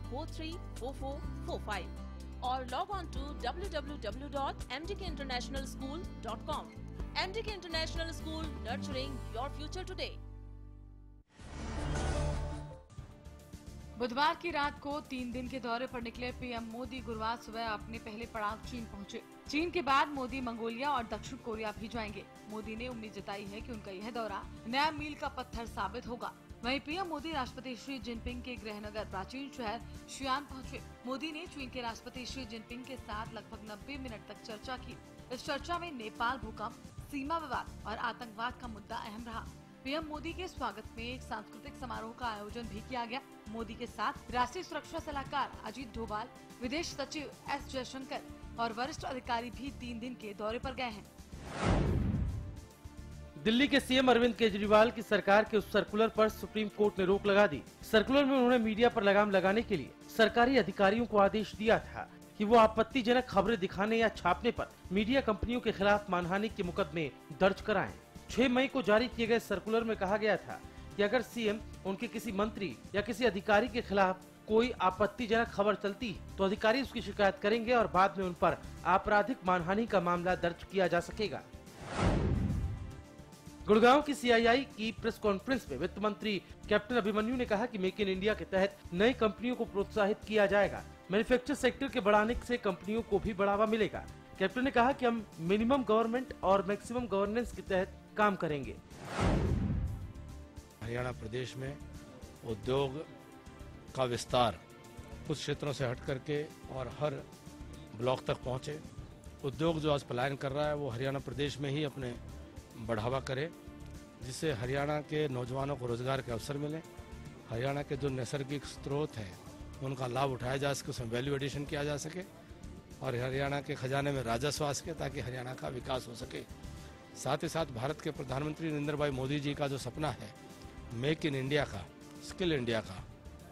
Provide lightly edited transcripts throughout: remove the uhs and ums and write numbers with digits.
434445 or log on to www.mdkinternationalschool.com. MDK International School, nurturing your future today. बुधवार की रात को 3 दिन के दौरे पर निकले पीएम मोदी गुरुवार सुबह अपने पहले पड़ाव चीन पहुंचे। चीन के बाद मोदी मंगोलिया और दक्षिण कोरिया भी जाएंगे। मोदी ने उम्मीद जताई है कि उनका यह दौरा नया मील का पत्थर साबित होगा। वहीं पीएम मोदी राष्ट्रपति शी जिनपिंग के गृहनगर प्राचीन शहर शियान पहुंचे। मोदी ने चीन के राष्ट्रपति शी जिनपिंग के साथ लगभग 90 मिनट तक चर्चा की। इस चर्चा में नेपाल भूकंप, सीमा विवाद और आतंकवाद का मुद्दा अहम रहा। पीएम मोदी के स्वागत में एक सांस्कृतिक समारोह का आयोजन भी किया गया। मोदी के साथ राष्ट्रीय सुरक्षा सलाहकार अजीत डोभाल, विदेश सचिव एस जयशंकर और वरिष्ठ अधिकारी भी 3 दिन के दौरे पर गए हैं। दिल्ली के सीएम अरविंद केजरीवाल की सरकार के उस सर्कुलर पर सुप्रीम कोर्ट ने रोक लगा दी। सर्कुलर में उन्होंने मीडिया पर लगाम लगाने के लिए सरकारी अधिकारियों को आदेश दिया था कि वो आपत्तिजनक खबरें दिखाने या छापने पर मीडिया कंपनियों के खिलाफ मानहानि के मुकदमे दर्ज कराएं। 6 मई को जारी किए गए सर्कुलर में कहा गया था कि अगर सीएम, उनके किसी मंत्री या किसी अधिकारी के खिलाफ कोई आपत्तिजनक खबर चलती है तो अधिकारी उसकी शिकायत करेंगे और बाद में उन पर आपराधिक मानहानि का मामला दर्ज किया जा सकेगा। गुड़गांव की सीआईआई की प्रेस कॉन्फ्रेंस में वित्त मंत्री कैप्टन अभिमन्यु ने कहा कि मेक इन इंडिया के तहत नई कंपनियों को प्रोत्साहित किया जाएगा। मैन्युफैक्चर सेक्टर के बढ़ाने से कंपनियों को भी बढ़ावा मिलेगा। कैप्टन ने कहा कि हम मिनिमम गवर्नमेंट और मैक्सिमम गवर्नेंस के तहत काम करेंगे। हरियाणा प्रदेश में उद्योग का विस्तार कुछ क्षेत्रों से हट करके और हर ब्लॉक तक पहुंचे। उद्योग जो आज पलायन कर रहा है वो हरियाणा प्रदेश में ही अपने बढ़ावा करे, जिससे हरियाणा के नौजवानों को रोजगार के अवसर मिले। हरियाणा के जो नैसर्गिक स्रोत हैं उनका लाभ उठाया जा सके, उसमें वैल्यू एडिशन किया जा सके और हरियाणा के खजाने में राजस्व आ सके ताकि हरियाणा का विकास हो सके। साथ ही साथ भारत के प्रधानमंत्री नरेंद्र भाई मोदी जी का जो सपना है मेक इन इंडिया का, स्किल इंडिया का,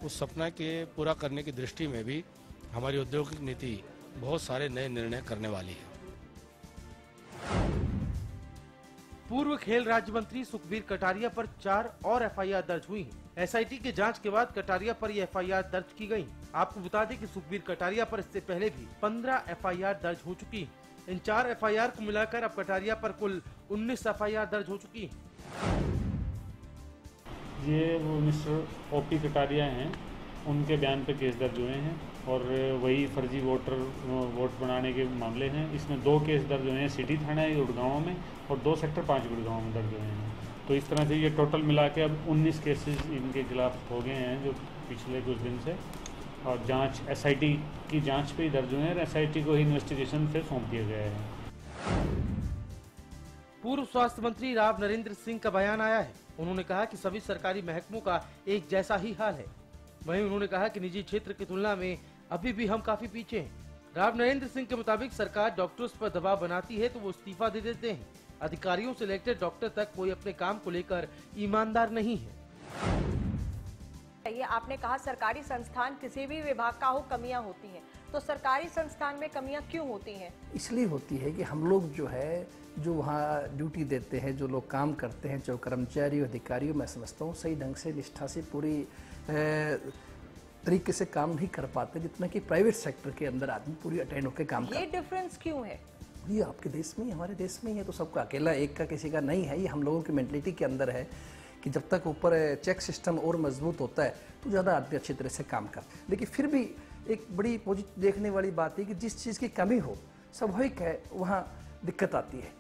उस सपना के पूरा करने की दृष्टि में भी हमारी औद्योगिक नीति बहुत सारे नए निर्णय करने वाली है। पूर्व खेल राज्य मंत्री सुखबीर कटारिया पर 4 और एफआईआर दर्ज हुई हैं। एसआईटी के जांच के बाद कटारिया पर ये एफआईआर दर्ज की गई। आपको बता दें कि सुखबीर कटारिया पर इससे पहले भी 15 एफआईआर दर्ज हो चुकी हैं। इन 4 एफआईआर को मिलाकर अब कटारिया पर कुल 19 एफआईआर दर्ज हो चुकी हैं। ये वो मिस्टर ओपी कटारिया हैं, उनके बयान पे केस दर्ज हुए हैं और वही फर्जी वोट बनाने के मामले हैं। इसमें 2 केस दर्ज हुए हैं सिटी थाना गुड़गांव में और 2 सेक्टर 5 गुड़गांव में दर्ज हुए हैं। तो इस तरह से ये टोटल मिला के अब 19 केसेस इनके खिलाफ हो गए हैं जो पिछले कुछ दिन से, और जांच एसआईटी की जांच पे ही दर्ज हुए हैं और एसआईटी को ही इन्वेस्टिगेशन से सौंप दिया गया है। पूर्व स्वास्थ्य मंत्री राव नरेंद्र सिंह का बयान आया है। उन्होंने कहा कि सभी सरकारी महकमों का एक जैसा ही हाल है। वहीं उन्होंने कहा कि निजी क्षेत्र की तुलना में अभी भी हम काफी पीछे हैं। राव नरेंद्र सिंह के मुताबिक सरकार डॉक्टर्स पर दबाव बनाती है तो वो इस्तीफा दे देते हैं। अधिकारियों से लेकर डॉक्टर तक कोई अपने काम को लेकर ईमानदार नहीं है। ये आपने कहा सरकारी संस्थान किसी भी विभाग का हो कमियां होती हैं, तो सरकारी संस्थान में कमियां क्यों होती हैं? इसलिए होती है कि हम लोग जो वहाँ ड्यूटी देते हैं, जो लोग काम करते हैं, जो कर्मचारी अधिकारी, मैं समझता हूँ सही ढंग से निष्ठा से पूरी तरीके से काम नहीं कर पाते जितना कि प्राइवेट सेक्टर के अंदर आदमी पूरी अटेंड होकर काम करते हैं। ये डिफरेंस क्यों है? ये आपके देश में ही, हमारे देश में ही है, तो सबका अकेला एक का किसी का नहीं है। ये हम लोगों की मेंटलिटी के अंदर है कि जब तक ऊपर चेक सिस्टम और मजबूत होता है तो ज़्यादा आदमी अच्छी तरह से काम करते हैं। लेकिन फिर भी एक बड़ी पॉजिटिव देखने वाली बात है कि जिस चीज़ की कमी हो स्वाभाविक है वहाँ दिक्कत आती है।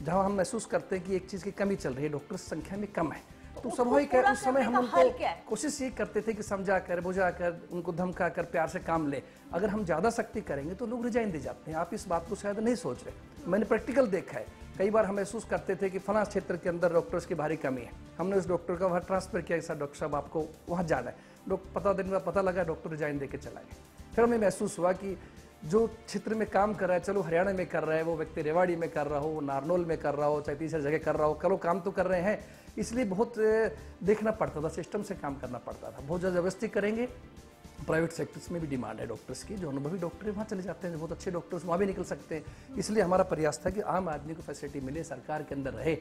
जहाँ हम महसूस करते हैं कि एक चीज़ की कमी चल रही है, डॉक्टर संख्या में कम है, तो स्वाभाविक है उस समय हम उनको कोशिश ये करते थे कि समझा कर, बुझा कर, उनको धमका कर प्यार से काम ले। अगर हम ज़्यादा सख्ती करेंगे तो लोग रिजाइन दे जाते हैं। आप इस बात को शायद नहीं सोच रहे, मैंने प्रैक्टिकल देखा है। कई बार हम महसूस करते थे कि फलां क्षेत्र के अंदर डॉक्टर्स की भारी कमी है, हमने उस डॉक्टर का वहाँ ट्रांसफर किया, सर डॉक्टर साहब आपको वहाँ जाना है। लोग पता लगा डॉक्टर रिजाइन दे के चला गया। फिर हमें महसूस हुआ कि जो क्षेत्र में काम कर रहा है, चलो हरियाणा में कर रहा है, वो व्यक्ति रेवाड़ी में कर रहा हो, नारनौल में कर रहा हो, चाहे तीसरी जगह कर रहा हो, करो काम तो कर रहे हैं। इसलिए बहुत देखना पड़ता था, सिस्टम से काम करना पड़ता था। बहुत ज़बरदस्ती करेंगे। प्राइवेट सेक्टर्स में भी डिमांड है डॉक्टर्स की, जो अनुभवी डॉक्टर है वहाँ चले जाते हैं, बहुत अच्छे डॉक्टर्स वहाँ भी निकल सकते हैं। इसलिए हमारा प्रयास था कि आम आदमी को फैसिलिटी मिले, सरकार के अंदर रहे।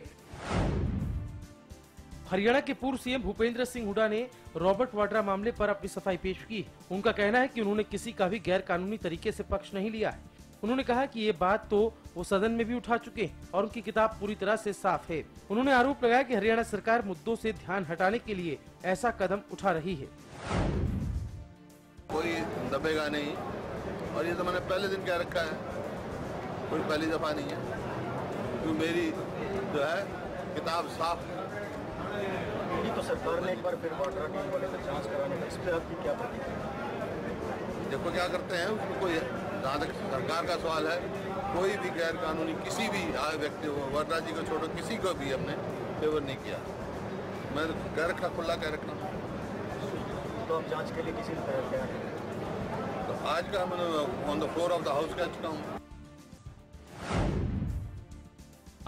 हरियाणा के पूर्व सीएम भूपेंद्र सिंह हुड्डा ने रॉबर्ट वाड्रा मामले पर अपनी सफाई पेश की। उनका कहना है कि उन्होंने किसी का भी गैर कानूनी तरीके से पक्ष नहीं लिया है। उन्होंने कहा कि ये बात तो वो सदन में भी उठा चुके हैं और उनकी किताब पूरी तरह से साफ है। उन्होंने आरोप लगाया कि हरियाणा सरकार मुद्दों से ध्यान हटाने के लिए ऐसा कदम उठा रही है। कोई दबेगा नहीं, और ये तो मैंने पहले दिन कह रखा है, कोई पहली दफा नहीं है, क्योंकि मेरी जो है किताब साफ है। तो सरकार ने एक बार फिर वाड्रा टीम को लेकर जांच कराने का, इस पर आपकी क्या प्रतिक्रिया? देखो क्या करते हैं उसमें, कोई जहाँ तक सरकार का सवाल है, कोई भी गैर कानूनी किसी भी व्यक्ति को, वाड्रा जी को छोड़ो, किसी को भी हमने फेवर नहीं किया। मैं कह रखा, खुला कह रखा। तो अब जांच के लिए किसी ने तैयार किया? तो आज का मैंने on the floor of the house कह चुका हूँ।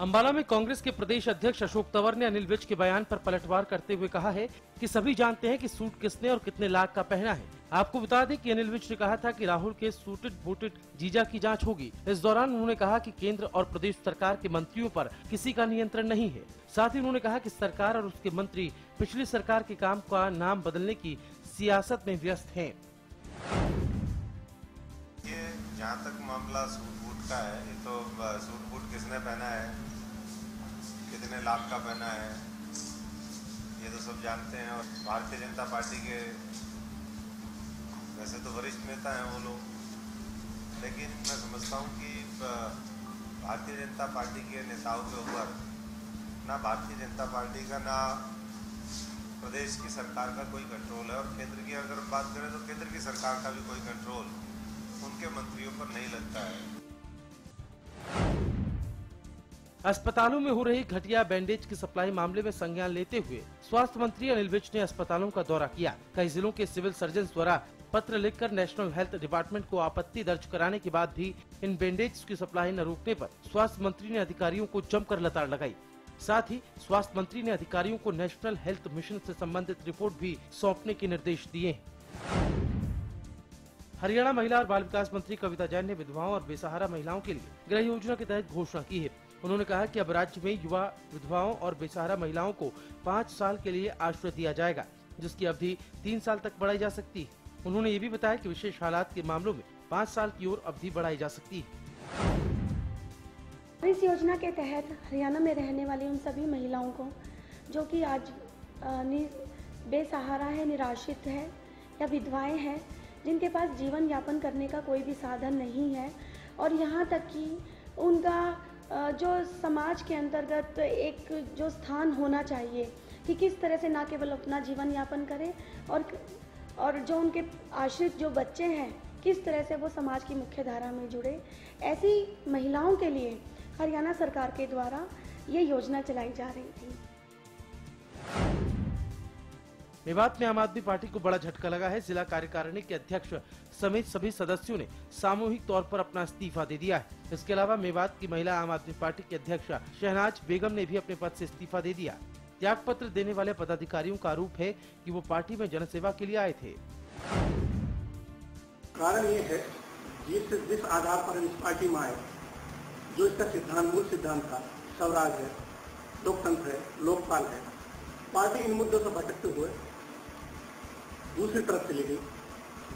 अंबाला में कांग्रेस के प्रदेश अध्यक्ष अशोक तंवर ने अनिल विज के बयान पर पलटवार करते हुए कहा है कि सभी जानते हैं कि सूट किसने और कितने लाख का पहना है। आपको बता दें कि अनिल विज ने कहा था कि राहुल के सूटेड बूटेड जीजा की जांच होगी। इस दौरान उन्होंने कहा कि केंद्र और प्रदेश सरकार के मंत्रियों पर किसी का नियंत्रण नहीं है। साथ ही उन्होंने कहा कि सरकार और उसके मंत्री पिछली सरकार के काम का नाम बदलने की सियासत में व्यस्त हैं। ये जहाँ तक मामला सूट बूट का है, ये तो सूट बूट किसने पहना है, कितने लाख का पहना है, ये तो सब जानते हैं। और भारतीय जनता पार्टी के वैसे तो वरिष्ठ नेता हैं वो लोग, लेकिन मैं समझता हूँ कि भारतीय जनता पार्टी के नेताओं के ऊपर ना भारतीय जनता पार्टी का ना प्रदेश की सरकार का कोई कंट्रोल है, और केंद्र की अगर बात करें तो केंद्र की सरकार का भी कोई कंट्रोल उनके मंत्रियों पर नहीं लगता है। अस्पतालों में हो रही घटिया बैंडेज की सप्लाई मामले में संज्ञान लेते हुए स्वास्थ्य मंत्री अनिल विज ने अस्पतालों का दौरा किया। कई जिलों के सिविल सर्जन द्वारा पत्र लिखकर नेशनल हेल्थ डिपार्टमेंट को आपत्ति दर्ज कराने के बाद भी इन बैंडेज की सप्लाई न रोकने पर स्वास्थ्य मंत्री ने अधिकारियों को जमकर लताड़ लगाई। साथ ही स्वास्थ्य मंत्री ने अधिकारियों को नेशनल हेल्थ मिशन से संबंधित रिपोर्ट भी सौंपने के निर्देश दिए। हरियाणा महिला और बाल विकास मंत्री कविता जैन ने विधवाओं और बेसहारा महिलाओं के लिए गृह योजना के तहत घोषणा की है। उन्होंने कहा कि अब राज्य में युवा विधवाओं और बेसहारा महिलाओं को 5 साल के लिए आश्रय दिया जाएगा, जिसकी अवधि 3 साल तक बढ़ाई जा सकती है। उन्होंने ये भी बताया कि विशेष हालात के मामलों में 5 साल की ओर अवधि बढ़ाई जा सकती है। इस योजना के तहत हरियाणा में रहने वाली उन सभी महिलाओं को जो कि आज बेसहारा है, निराश्रित है या विधवाएं हैं, जिनके पास जीवन यापन करने का कोई भी साधन नहीं है, और यहाँ तक कि उनका जो समाज के अंतर्गत एक जो स्थान होना चाहिए कि किस तरह से ना केवल अपना जीवन यापन करें और जो उनके आश्रित जो बच्चे हैं किस तरह से वो समाज की मुख्य धारा में जुड़े, ऐसी महिलाओं के लिए हरियाणा सरकार के द्वारा ये योजना चलाई जा रही थी। मेवात में आम आदमी पार्टी को बड़ा झटका लगा है। जिला कार्यकारिणी के अध्यक्ष समेत सभी सदस्यों ने सामूहिक तौर पर अपना इस्तीफा दे दिया है। इसके अलावा मेवात की महिला आम आदमी पार्टी की अध्यक्ष शहनाज बेगम ने भी अपने पद से इस्तीफा दे दिया। त्याग पत्र देने वाले पदाधिकारियों का आरोप है कि वो पार्टी में जनसेवा के लिए आए थे। कारण ये है जिस आधार पर इस पार्टी में आए, जो इसका सिद्धांत मूल सिद्धांत था, स्वराज है, लोकतंत्र है, लोकपाल है, पार्टी इन मुद्दों से भटकते हुए दूसरी तरफ चली गई,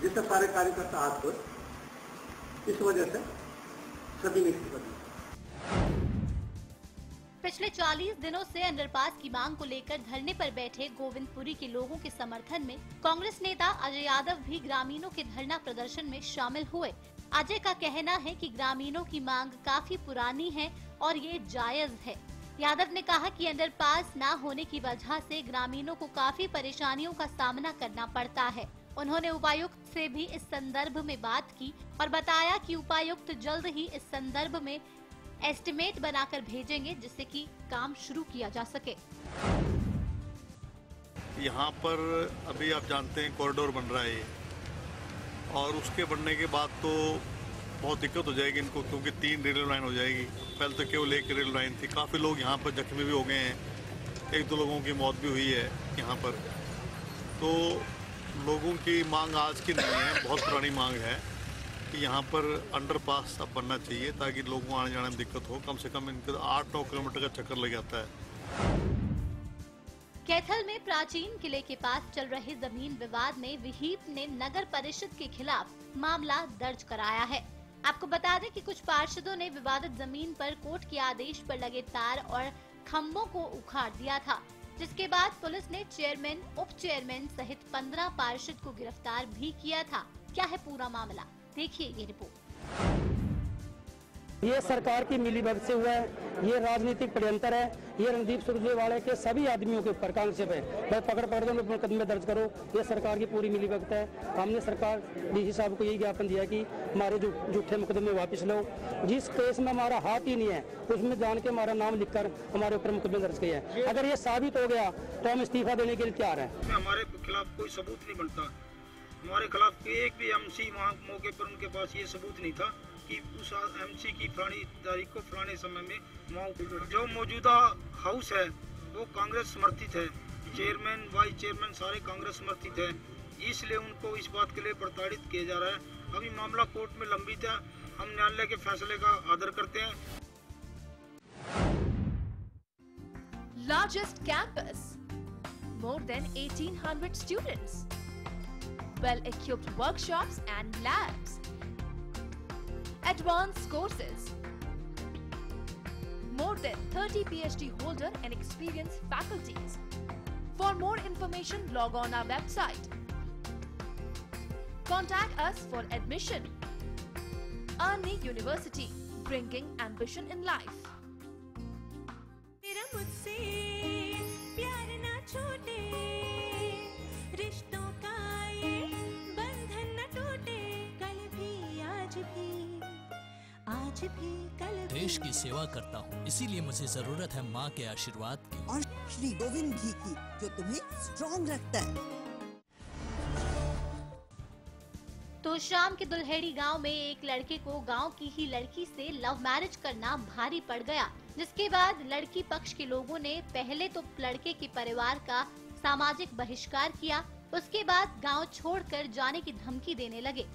जिससे सारे कार्यकर्ता हाथ धोए। इस वजह से सभी ने इस्तीफा दिया। पिछले 40 दिनों से अंडरपास की मांग को लेकर धरने पर बैठे गोविंदपुरी के लोगों के समर्थन में कांग्रेस नेता अजय यादव भी ग्रामीणों के धरना प्रदर्शन में शामिल हुए। अजय का कहना है कि ग्रामीणों की मांग काफी पुरानी है और ये जायज है। यादव ने कहा कि अंडरपास न होने की वजह से ग्रामीणों को काफी परेशानियों का सामना करना पड़ता है। उन्होंने उपायुक्त से भी इस संदर्भ में बात की और बताया कि उपायुक्त जल्द ही इस संदर्भ में एस्टिमेट बनाकर भेजेंगे, जिससे कि काम शुरू किया जा सके। यहाँ पर अभी आप जानते हैं कॉरिडोर बन रहा है, और उसके बनने के बाद तो बहुत दिक्कत हो जाएगी इनको, क्योंकि 3 रेलवे लाइन हो जाएगी। पहले तो केवल 1 रेलवे लाइन थी। काफ़ी लोग यहाँ पर जख्मी भी हो गए हैं, 1-2 लोगों की मौत भी हुई है यहाँ पर। तो लोगों की मांग आज की नहीं है, बहुत पुरानी मांग है कि यहाँ पर अंडरपास अब बनना चाहिए, ताकि लोगों को आने जाने में दिक्कत हो। कम से कम इनका 8-9 किलोमीटर का चक्कर लग जाता है। कैथल में प्राचीन किले के पास चल रहे जमीन विवाद में विहिप ने नगर परिषद के खिलाफ मामला दर्ज कराया है। आपको बता दें कि कुछ पार्षदों ने विवादित जमीन पर कोर्ट के आदेश पर लगे तार और खंभों को उखाड़ दिया था, जिसके बाद पुलिस ने चेयरमैन, उप चेयरमैन सहित 15 पार्षद को गिरफ्तार भी किया था। क्या है पूरा मामला, देखिए ये रिपोर्ट। ये सरकार की मिलीभगत से हुआ है, ये राजनीतिक षड्यंत्र है, ये रणदीप सुरजेवाला के सभी आदमियों के ऊपर कांग्रेस पे भाई पकड़ दो, मुकदमे दर्ज करो। ये सरकार की पूरी मिलीभगत है। हमने सरकार डीसी साहब को यही ज्ञापन दिया कि हमारे झूठे मुकदमे वापस लो। जिस केस में हमारा हाथ ही नहीं है उसमें जान के हमारा नाम लिखकर हमारे ऊपर मुकदमे दर्ज किया है। अगर ये साबित हो गया तो हम इस्तीफा देने के लिए तैयार है। हमारे खिलाफ कोई सबूत नहीं बनता, हमारे खिलाफ एक भी एमसी वहाँ मौके पर उनके पास ये सबूत नहीं था कि उस एमसी की फलानी तारीख को फलाने समय में वहाँ जो मौजूदा हाउस है वो कांग्रेस समर्थित है, चेयरमैन, वाइस चेयरमैन सारे कांग्रेस समर्थित है, इसलिए उनको इस बात के लिए प्रताड़ित किया जा रहा है। अभी मामला कोर्ट में लंबित है, हम न्यायालय के फैसले का आदर करते हैं। Largest campus, more than 1800 students, well-equipped workshops and labs, advanced courses, more than 30 PhD holder and experienced faculties. For more information, log on our website. Contact us for admission. Arni University, bringing ambition in life. मेरा मुझसे प्यार ना छूटे, रिश्तों का ये बंधन न टूटे, कल भी आज भी कल भी। देश की सेवा करता हूँ, इसीलिए मुझे जरूरत है माँ के आशीर्वाद की और श्री गोविंद घी की, जो तुम्हें स्ट्रॉन्ग रखता है। तो शाम के दुल्हेड़ी गांव में एक लड़के को गांव की ही लड़की से लव मैरिज करना भारी पड़ गया, जिसके बाद लड़की पक्ष के लोगों ने पहले तो लड़के के परिवार का सामाजिक बहिष्कार किया, उसके बाद गांव छोड़कर जाने की धमकी देने लगे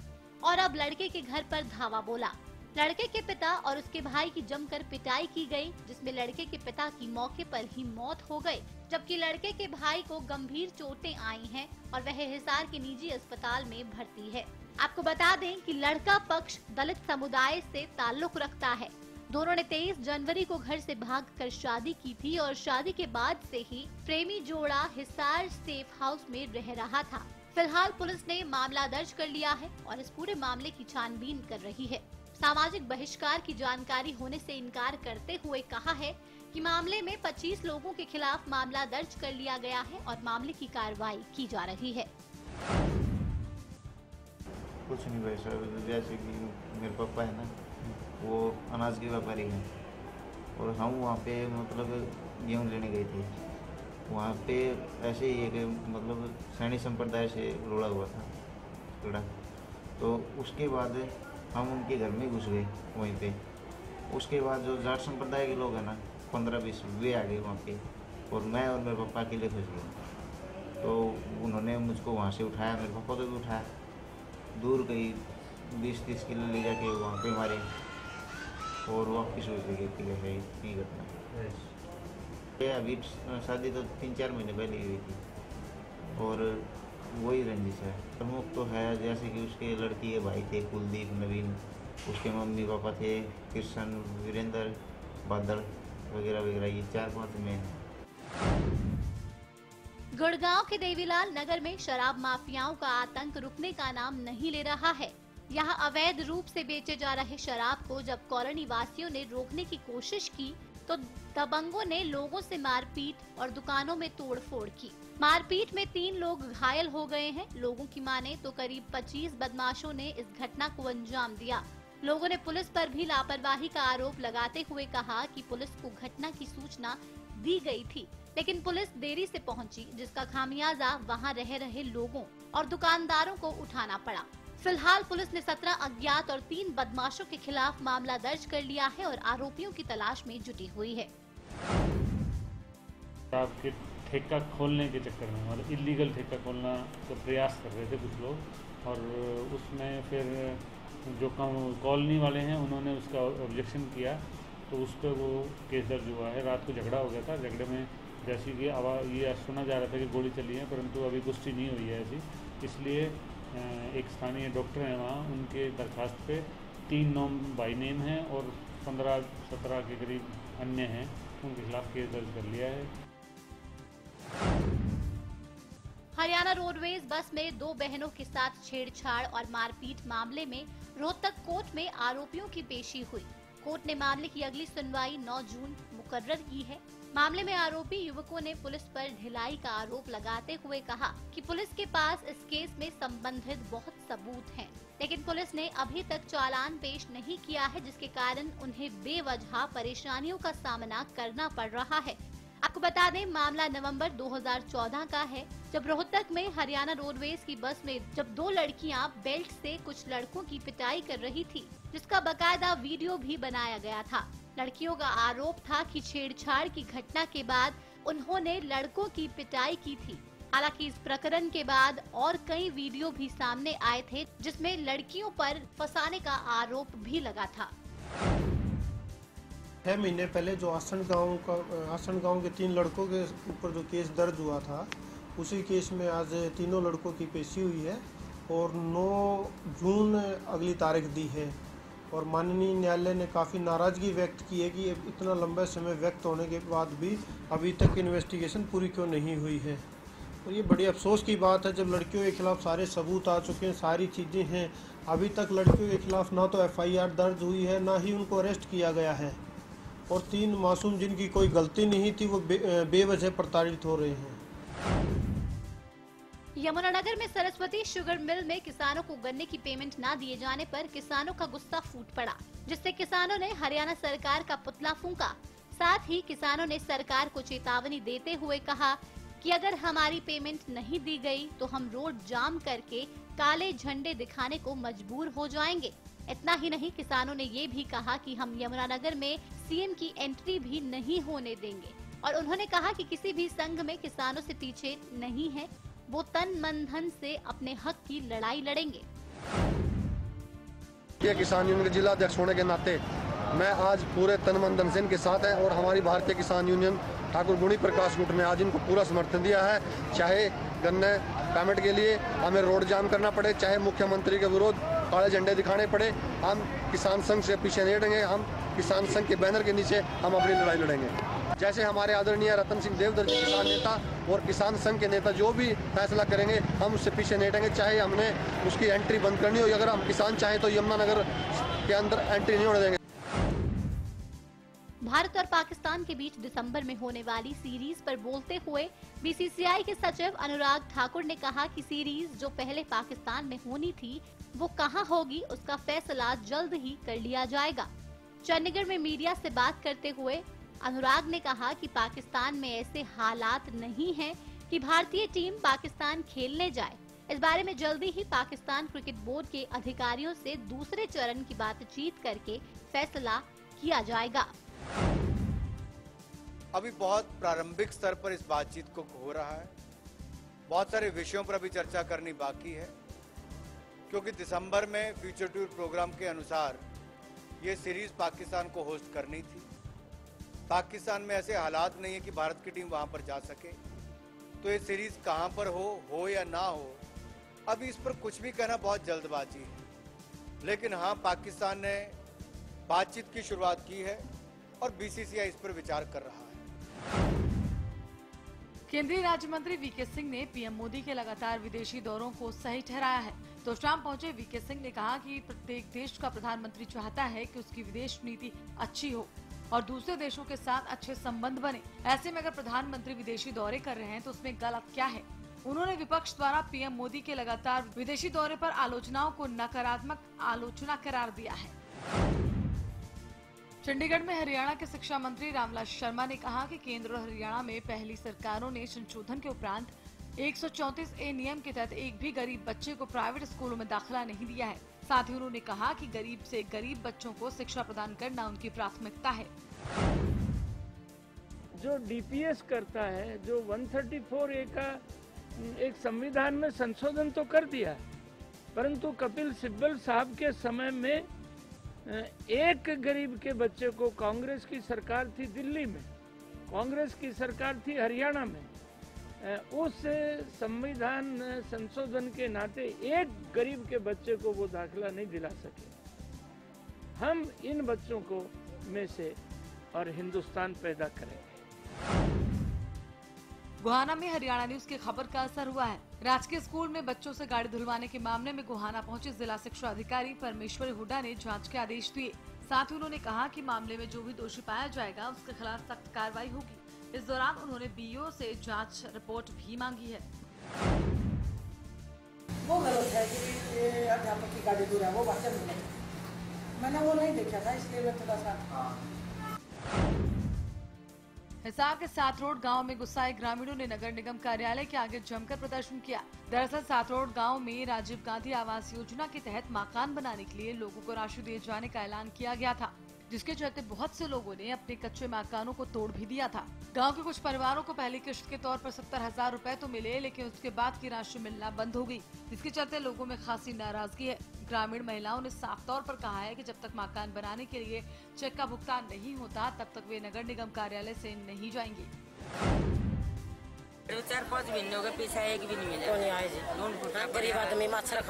और अब लड़के के घर पर धावा बोला। लड़के के पिता और उसके भाई की जमकर पिटाई की गई, जिसमें लड़के के पिता की मौके पर ही मौत हो गई, जबकि लड़के के भाई को गंभीर चोटें आई हैं और वह हिसार के निजी अस्पताल में भर्ती है। आपको बता दें कि लड़का पक्ष दलित समुदाय से ताल्लुक रखता है। दोनों ने 23 जनवरी को घर से भागकर शादी की थी और शादी के बाद से ही प्रेमी जोड़ा हिसार सेफ हाउस में रह रहा था। फिलहाल पुलिस ने मामला दर्ज कर लिया है और इस पूरे मामले की छानबीन कर रही है। सामाजिक बहिष्कार की जानकारी होने से इनकार करते हुए कहा है कि मामले में 25 लोगों के खिलाफ मामला दर्ज कर लिया गया है और मामले की कार्रवाई की जा रही है। कुछ नहीं भाई साहब, जैसे कि मेरे पापा है ना, वो अनाज के व्यापारी हैं और हम वहाँ पे मतलब गेहूँ लेने गए थे। वहाँ पे ऐसे ही एक मतलब सैनी संप्रदाय से रोड़ा हुआ था थोड़ा, तो उसके बाद हम उनके घर में घुस गए वहीं पे। उसके बाद जो जाट संप्रदाय के लोग हैं ना 15-20 वे आ गए वहाँ पे और मैं और मेरे पापा अकेले फंस गए। तो उन्होंने मुझको वहाँ से उठाया, मेरे पापा को भी उठाया, दूर कहीं 20-30 किलो ले जाके वहाँ पे मारे और वापस उठ गए कि वैसे ही घटना। ये अभी शादी तो 3-4 महीने पहले हुई थी और वही रंजिश है। प्रमुख तो है जैसे कि उसके लड़की के भाई थे कुलदीप, नवीन, उसके मम्मी पापा थे कृष्ण, वीरेंद्र, बादल वगैरह वगैरह, ये 4-5 में हैं। गुड़गांव के देवीलाल नगर में शराब माफियाओं का आतंक रुकने का नाम नहीं ले रहा है। यहां अवैध रूप से बेचे जा रहे शराब को जब कॉलोनी वासियों ने रोकने की कोशिश की तो दबंगों ने लोगों से मारपीट और दुकानों में तोड़फोड़ की। मारपीट में 3 लोग घायल हो गए हैं। लोगों की माने तो करीब 25 बदमाशों ने इस घटना को अंजाम दिया। लोगों ने पुलिस पर भी लापरवाही का आरोप लगाते हुए कहा कि पुलिस को घटना की सूचना दी गई थी, लेकिन पुलिस देरी से पहुंची, जिसका खामियाजा वहां रह रहे लोगों और दुकानदारों को उठाना पड़ा। फिलहाल पुलिस ने 17 अज्ञात और 3 बदमाशों के खिलाफ मामला दर्ज कर लिया है और आरोपियों की तलाश में जुटी हुई है। आपके ठेका खोलने के चक्कर में मतलब इलीगल ठेका खोलना का प्रयास कर रहे थे कुछ लोग और उसमें फिर जो कॉलोनी वाले हैं उन्होंने उसका ऑब्जेक्शन किया तो उस पर वो केस दर्ज हुआ है। रात को झगड़ा हो गया था, झगड़े में जैसी कि ये सुना जा रहा था कि गोली चली है, परंतु अभी पुष्टि नहीं हुई है ऐसी। इसलिए एक स्थानीय डॉक्टर हैं वहाँ, उनके दरखास्त पे 3 नाम बाई नेम हैं और 15-17 के करीब अन्य हैं, उनके खिलाफ केस दर्ज कर लिया है। हरियाणा रोडवेज बस में 2 बहनों के साथ छेड़छाड़ और मारपीट मामले में रोहतक कोर्ट में आरोपियों की पेशी हुई। कोर्ट ने मामले की अगली सुनवाई 9 जून मुकर्रर की है। मामले में आरोपी युवकों ने पुलिस पर ढिलाई का आरोप लगाते हुए कहा कि पुलिस के पास इस केस में संबंधित बहुत सबूत हैं, लेकिन पुलिस ने अभी तक चालान पेश नहीं किया है, जिसके कारण उन्हें बेवजह परेशानियों का सामना करना पड़ रहा है। आपको बता दें, मामला नवंबर 2014 का है, जब रोहतक में हरियाणा रोडवेज की बस में जब 2 लड़कियां बेल्ट से कुछ लड़कों की पिटाई कर रही थी, जिसका बकायदा वीडियो भी बनाया गया था। लड़कियों का आरोप था कि छेड़छाड़ की घटना के बाद उन्होंने लड़कों की पिटाई की थी। हालांकि इस प्रकरण के बाद और कई वीडियो भी सामने आए थे, जिसमें लड़कियों पर फंसाने का आरोप भी लगा था। 6 महीने पहले जो आसन गांव के 3 लड़कों के ऊपर जो केस दर्ज हुआ था, उसी केस में आज तीनों लड़कों की पेशी हुई है और 9 जून अगली तारीख दी है। और माननीय न्यायालय ने काफ़ी नाराज़गी व्यक्त की है कि इतना लंबा समय व्यक्त होने के बाद भी अभी तक इन्वेस्टिगेशन पूरी क्यों नहीं हुई है। और ये बड़ी अफसोस की बात है, जब लड़कियों के खिलाफ सारे सबूत आ चुके हैं, सारी चीज़ें हैं, अभी तक लड़कियों के खिलाफ ना तो FIR दर्ज हुई है, ना ही उनको अरेस्ट किया गया है। और 3 मासूम जिनकी कोई गलती नहीं थी, वो बेवजह प्रताड़ित हो रहे हैं। यमुनानगर में सरस्वती शुगर मिल में किसानों को गन्ने की पेमेंट न दिए जाने पर किसानों का गुस्सा फूट पड़ा, जिससे किसानों ने हरियाणा सरकार का पुतला फूंका। साथ ही किसानों ने सरकार को चेतावनी देते हुए कहा कि अगर हमारी पेमेंट नहीं दी गई तो हम रोड जाम करके काले झंडे दिखाने को मजबूर हो जाएंगे। इतना ही नहीं, किसानों ने ये भी कहा कि हम यमुनानगर में CM की एंट्री भी नहीं होने देंगे। और उन्होंने कहा कि किसी भी संघ में किसानों से पीछे नहीं है, वो तन मन धन से अपने हक की लड़ाई लड़ेंगे। ये किसान यूनियन के जिला अध्यक्ष होने के नाते मैं आज पूरे तन मन धन से इनके साथ है और हमारी भारतीय किसान यूनियन ठाकुर गुणी प्रकाश गुट ने आज इनको पूरा समर्थन दिया है। चाहे गन्ने पेमेंट के लिए हमें रोड जाम करना पड़े, चाहे मुख्यमंत्री के विरोध काले झंडे दिखाने पड़े, हम किसान संघ से पीछे नहीं हटेंगे। हम किसान संघ के बैनर के नीचे हम अपनी लड़ाई लड़ेंगे। जैसे हमारे आदरणीय रतन सिंह देवधर जी किसान नेता और किसान संघ के नेता जो भी फैसला करेंगे, हम उससे पीछे नहीं हटेंगे। चाहे हमने उसकी एंट्री बंद करनी हो, अगर हम किसान चाहें तो यमुनानगर के अंदर एंट्री नहीं होने देंगे। भारत और पाकिस्तान के बीच दिसंबर में होने वाली सीरीज पर बोलते हुए BCCI के सचिव अनुराग ठाकुर ने कहा कि सीरीज जो पहले पाकिस्तान में होनी थी, वो कहां होगी उसका फैसला जल्द ही कर लिया जाएगा। चंडीगढ़ में मीडिया से बात करते हुए अनुराग ने कहा कि पाकिस्तान में ऐसे हालात नहीं हैं कि भारतीय टीम पाकिस्तान खेलने जाए। इस बारे में जल्दी ही पाकिस्तान क्रिकेट बोर्ड के अधिकारियों से दूसरे चरण की बातचीत करके फैसला किया जाएगा। अभी बहुत प्रारंभिक स्तर पर इस बातचीत को हो रहा है, बहुत सारे विषयों पर अभी चर्चा करनी बाकी है, क्योंकि दिसंबर में फ्यूचर टूर प्रोग्राम के अनुसार ये सीरीज पाकिस्तान को होस्ट करनी थी। पाकिस्तान में ऐसे हालात नहीं है कि भारत की टीम वहां पर जा सके, तो ये सीरीज कहां पर हो या ना हो, अभी इस पर कुछ भी कहना बहुत जल्दबाजी है। लेकिन हाँ, पाकिस्तान ने बातचीत की शुरुआत की है और BCCI इस पर विचार कर रहा है। केंद्रीय राज्य मंत्री VK सिंह ने PM मोदी के लगातार विदेशी दौरों को सही ठहराया है। तो शाम पहुंचे VK सिंह ने कहा कि प्रत्येक देश का प्रधानमंत्री चाहता है कि उसकी विदेश नीति अच्छी हो और दूसरे देशों के साथ अच्छे संबंध बने। ऐसे में अगर प्रधानमंत्री विदेशी दौरे कर रहे हैं तो उसमें गलत क्या है। उन्होंने विपक्ष द्वारा PM मोदी के लगातार विदेशी दौरे पर आलोचनाओं को नकारात्मक आलोचना करार दिया है। चंडीगढ़ में हरियाणा के शिक्षा मंत्री रामलाल शर्मा ने कहा कि केंद्र और हरियाणा में पहली सरकारों ने संशोधन के उपरांत 134A नियम के तहत एक भी गरीब बच्चे को प्राइवेट स्कूलों में दाखिला नहीं दिया है। साथ ही उन्होंने कहा कि गरीब से गरीब बच्चों को शिक्षा प्रदान करना उनकी प्राथमिकता है। जो DPS करता है, जो 134A का एक संविधान में संशोधन तो कर दिया, परंतु कपिल सिब्बल साहब के समय में एक गरीब के बच्चे को, कांग्रेस की सरकार थी दिल्ली में, कांग्रेस की सरकार थी हरियाणा में, उस संविधान संशोधन के नाते एक गरीब के बच्चे को वो दाखिला नहीं दिला सके। हम इन बच्चों को में से और हिंदुस्तान पैदा करेंगे। गोहाना में हरियाणा न्यूज की खबर का असर हुआ है। राजकीय स्कूल में बच्चों से गाड़ी धुलवाने के मामले में गोहाना पहुंचे जिला शिक्षा अधिकारी परमेश्वरी हुड्डा ने जांच के आदेश दिए। साथ ही उन्होंने कहा कि मामले में जो भी दोषी पाया जाएगा उसके खिलाफ सख्त कार्रवाई होगी। इस दौरान उन्होंने बीओ से जांच रिपोर्ट भी मांगी है। वो गलत है कि अध्यापक की गाड़ी दूर है, वो वाकई नहीं, मैंने वो नहीं देखा था, इसलिए मैं थोड़ा सा। हिसार के सात रोड गांव में गुस्साए ग्रामीणों ने नगर निगम कार्यालय के आगे जमकर प्रदर्शन किया। दरअसल सात रोड गांव में राजीव गांधी आवास योजना के तहत मकान बनाने के लिए लोगों को राशि दिए जाने का ऐलान किया गया था, जिसके चलते बहुत से लोगों ने अपने कच्चे मकानों को तोड़ भी दिया था। गांव के कुछ परिवारों को पहली किश्त के तौर पर 70,000 रुपए तो मिले, लेकिन उसके बाद की राशि मिलना बंद हो गई, जिसके चलते लोगों में खासी नाराजगी है। ग्रामीण महिलाओं ने साफ तौर पर कहा है कि जब तक मकान बनाने के लिए चेक का भुगतान नहीं होता तब तक वे नगर निगम कार्यालय से नहीं जाएंगे। 4-5 महीने हो गए, पैसा एक भी नहीं मिला। गरीब आदमी मच्छर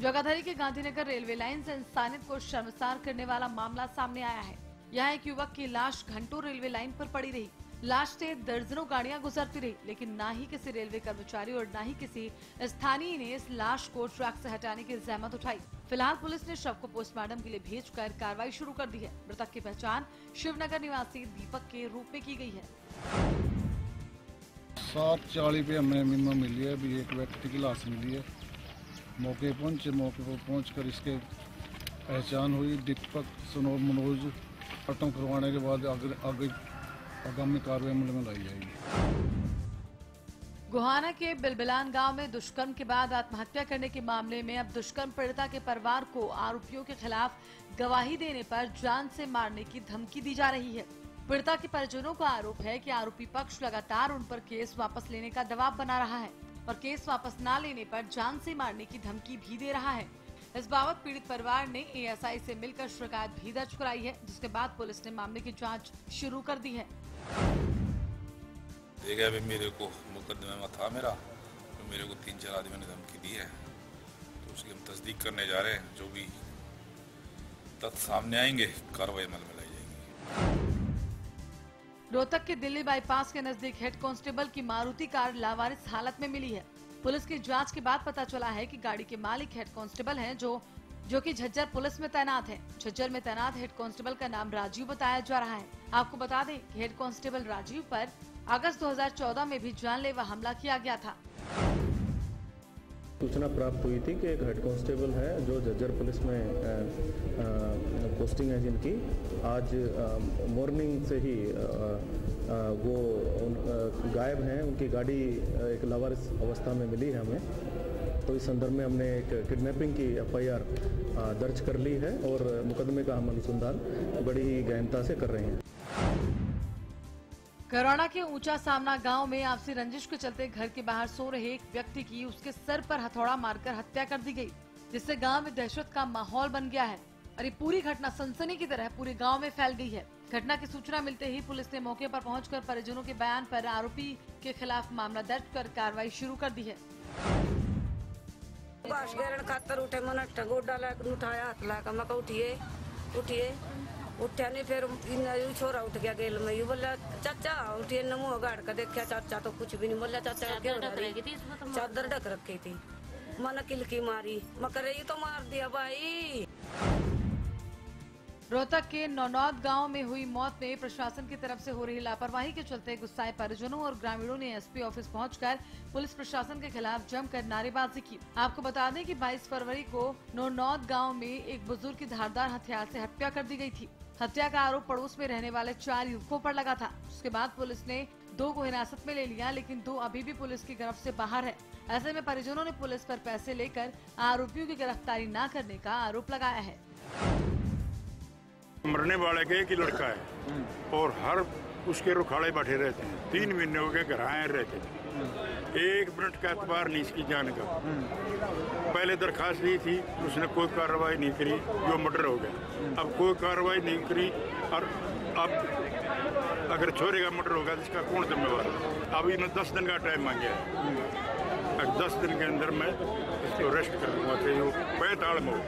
जगाधरी के गांधीनगर रेलवे लाइन से इंसानियत को शर्मसार करने वाला मामला सामने आया है। यहाँ एक युवक की लाश घंटों रेलवे लाइन पर पड़ी रही। लाश से दर्जनों गाड़ियां गुजरती रही, लेकिन ना ही किसी रेलवे कर्मचारी और ना ही किसी स्थानीय ने इस लाश को ट्रैक से हटाने की जहमत उठाई। फिलहाल पुलिस ने शव को पोस्टमार्टम के लिए भेजकर कार्रवाई शुरू कर दी है। मृतक की पहचान शिवनगर निवासी दीपक के रूप में की गई है। 7:40 पे हमें मिम्मा मिली है, अभी एक व्यक्ति की लाश मिली है। मौके पर पहुंचकर इसके पहचान हुई। दीपक सनोर मनोज पटम करवाने के बाद आगामी कार्रवाई में लाई जाएगी। गोहाना के बिलबिलान गांव में दुष्कर्म के बाद आत्महत्या करने के मामले में अब दुष्कर्म पीड़िता के परिवार को आरोपियों के खिलाफ गवाही देने पर जान से मारने की धमकी दी जा रही है। पीड़िता के परिजनों का आरोप है कि आरोपी पक्ष लगातार उन पर केस वापस लेने का दबाव बना रहा है और केस वापस न लेने पर जान से मारने की धमकी भी दे रहा है। इस बाबत पीड़ित परिवार ने एएसआई से मिलकर शिकायत भी दर्ज कराई है, जिसके बाद पुलिस ने मामले की जांच शुरू कर दी है। देखा अभी मेरे को मुकदमे में था मेरा, तो मेरे को 3-4 आदमी ने धमकी दी है, तो उसकी हम तस्दीक करने जा रहे हैं। जो भी तथ्य सामने आएंगे कार्रवाई अमल में लाई जाएगी। रोहतक के दिल्ली बाईपास के नजदीक हेड कांस्टेबल की मारुति कार लावारिस हालत में मिली है। पुलिस की जांच के बाद पता चला है कि गाड़ी के मालिक हेड कांस्टेबल हैं, जो कि झज्जर पुलिस में तैनात है। झज्जर में तैनात हेड कांस्टेबल का नाम राजीव बताया जा रहा है। आपको बता दें कि हेड कांस्टेबल राजीव पर अगस्त 2014 में भी जानलेवा हमला किया गया था। सूचना प्राप्त हुई थी कि एक हेड कांस्टेबल है जो झज्जर पुलिस में पोस्टिंग है, जिनकी आज मॉर्निंग से ही वो गायब हैं। उनकी गाड़ी एक लावारिस अवस्था में मिली है हमें, तो इस संदर्भ में हमने एक किडनैपिंग की FIR दर्ज कर ली है और मुकदमे का हम अनुसंधान बड़ी ही गहनता से कर रहे हैं। करोना के ऊंचा सामना गांव में आपसी रंजिश के चलते घर के बाहर सो रहे एक व्यक्ति की उसके सर पर हथौड़ा मारकर हत्या कर दी गई, जिससे गांव में दहशत का माहौल बन गया है और ये पूरी घटना सनसनी की तरह पूरे गांव में फैल गई है। घटना की सूचना मिलते ही पुलिस ने मौके पर पहुंचकर परिजनों के बयान पर आरोपी के खिलाफ मामला दर्ज कर कार्रवाई शुरू कर दी है। खातर उठे मन गोडा उठाया, हाथ लाकर मैं उठिए उठा नहीं, फिर छोरा उठ गया गेल में, बोला चाचा उठिए, मुँह गाड़ कर देखा, चाचा तो कुछ भी नहीं बोला। चाचा चादर ढक रखी थी, मन किलकी मारी, मकर ये तो मार दिया भाई। रोहतक के नौनौद गांव में हुई मौत में प्रशासन की तरफ से हो रही लापरवाही के चलते गुस्साए परिजनों और ग्रामीणों ने SP ऑफिस पहुंचकर पुलिस प्रशासन के खिलाफ जमकर नारेबाजी की। आपको बता दें कि 22 फरवरी को नौनौद गांव में एक बुजुर्ग की धारदार हथियार से हत्या कर दी गई थी। हत्या का आरोप पड़ोस में रहने वाले 4 युवकों पर लगा था। उसके बाद पुलिस ने 2 को हिरासत में ले लिया, लेकिन 2 अभी भी पुलिस की गिरफ्त से बाहर है। ऐसे में परिजनों ने पुलिस पर पैसे लेकर आरोपियों की गिरफ्तारी न करने का आरोप लगाया है। मरने वाले के एक ही लड़का है और हर उसके रुखाड़े बैठे रहते हैं। 3 महीने हो गए घर आए रहते थे। 1 मिनट का एतबार नहीं इसकी जान का। पहले दरखास्त दी थी, उसने कोई कार्रवाई नहीं करी, जो मर्डर हो गया। अब कोई कार्रवाई नहीं करी और अब अगर छोरे का मर्डर होगा तो इसका कौन जिम्मेवार है? अब इन्होंने 10 दिन का टाइम मांगा है। 10 दिन के अंदर मैं इसको अरेस्ट कर दूँगा, चाहे वो पैताल में हो।